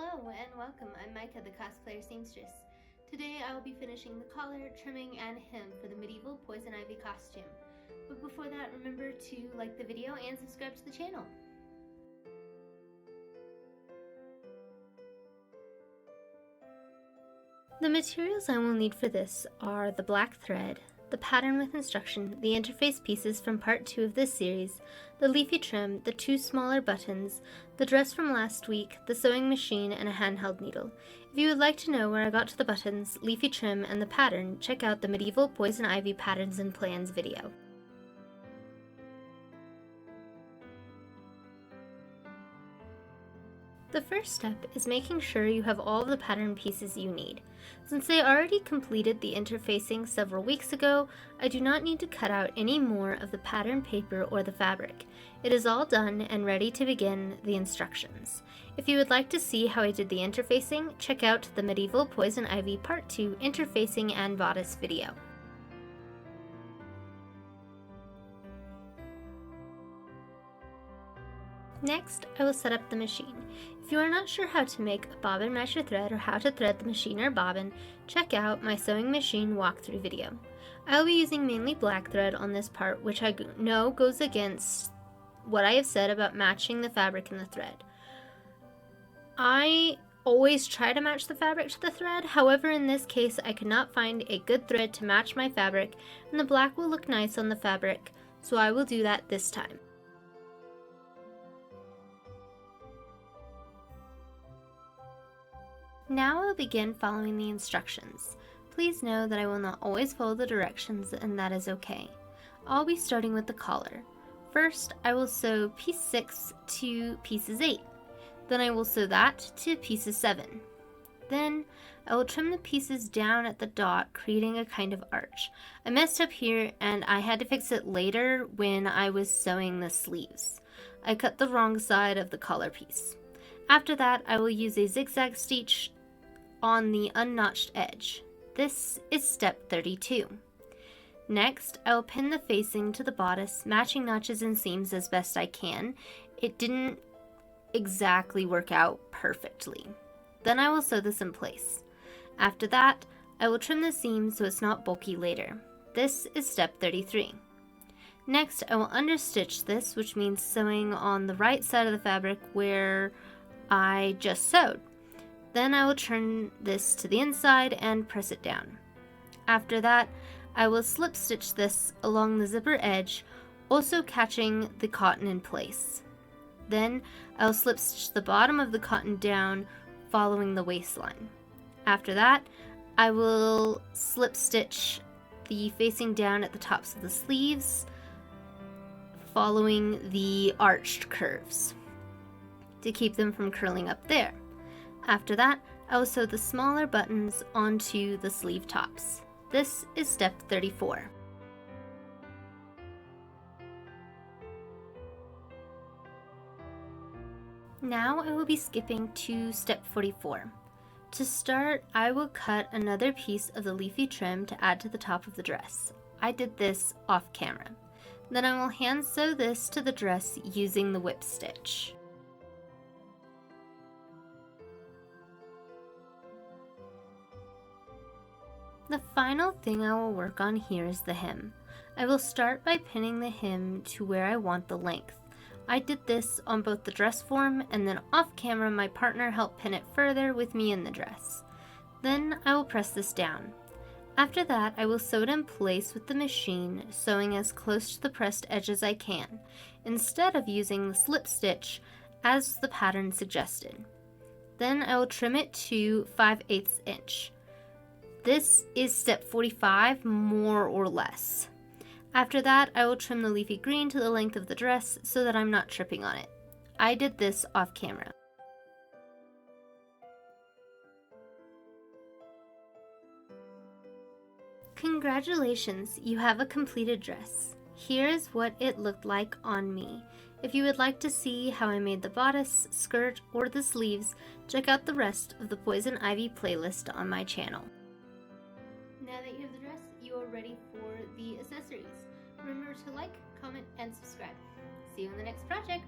Hello and welcome, I'm Micah, the cosplayer seamstress. Today I will be finishing the collar, trimming, and hem for the medieval poison ivy costume. But before that, remember to like the video and subscribe to the channel. The materials I will need for this are the black thread, the pattern with instruction, the interface pieces from part 2 of this series, the leafy trim, the 2 smaller buttons, the dress from last week, the sewing machine, and a handheld needle. If you would like to know where I got to the buttons, leafy trim, and the pattern, check out the medieval poison ivy patterns and plans video. The first step is making sure you have all of the pattern pieces you need. Since I already completed the interfacing several weeks ago, I do not need to cut out any more of the pattern paper or the fabric. It is all done and ready to begin the instructions. If you would like to see how I did the interfacing, check out the Medieval Poison Ivy Part 2 Interfacing and Bodice video. Next, I will set up the machine. If you are not sure how to make a bobbin match your thread or how to thread the machine or bobbin, check out my sewing machine walkthrough video. I will be using mainly black thread on this part, which I know goes against what I have said about matching the fabric and the thread. I always try to match the fabric to the thread, however in this case I could not find a good thread to match my fabric, and the black will look nice on the fabric, so I will do that this time. Now I will begin following the instructions. Please know that I will not always follow the directions, and that is okay. I'll be starting with the collar. First, I will sew piece 6 to pieces 8. Then I will sew that to pieces 7. Then I will trim the pieces down at the dot, creating a kind of arch. I messed up here and I had to fix it later when I was sewing the sleeves. I cut the wrong side of the collar piece. After that, I will use a zigzag stitch on the unnotched edge. This is step 32. Next, I will pin the facing to the bodice, matching notches and seams as best I can. It didn't exactly work out perfectly. Then I will sew this in place. After that, I will trim the seams so it's not bulky later. This is step 33. Next, I will understitch this, which means sewing on the right side of the fabric where I just sewed. Then I will turn this to the inside and press it down. After that, I will slip stitch this along the zipper edge, also catching the cotton in place. Then I will slip stitch the bottom of the cotton down, following the waistline. After that, I will slip stitch the facing down at the tops of the sleeves, following the arched curves to keep them from curling up there. After that, I will sew the smaller buttons onto the sleeve tops. This is step 34. Now I will be skipping to step 44. To start, I will cut another piece of the leafy trim to add to the top of the dress. I did this off camera. Then I will hand sew this to the dress using the whip stitch. The final thing I will work on here is the hem. I will start by pinning the hem to where I want the length. I did this on both the dress form, and then off camera my partner helped pin it further with me in the dress. Then I will press this down. After that, I will sew it in place with the machine, sewing as close to the pressed edge as I can, instead of using the slip stitch as the pattern suggested. Then I will trim it to 5/8 inch. This is step 45, more or less. After that, I will trim the leafy green to the length of the dress so that I'm not tripping on it. I did this off camera. Congratulations, you have a completed dress. Here is what it looked like on me. If you would like to see how I made the bodice, skirt, or the sleeves, check out the rest of the Poison Ivy playlist on my channel. Now that you have the dress, you are ready for the accessories. Remember to like, comment, and subscribe. See you in the next project!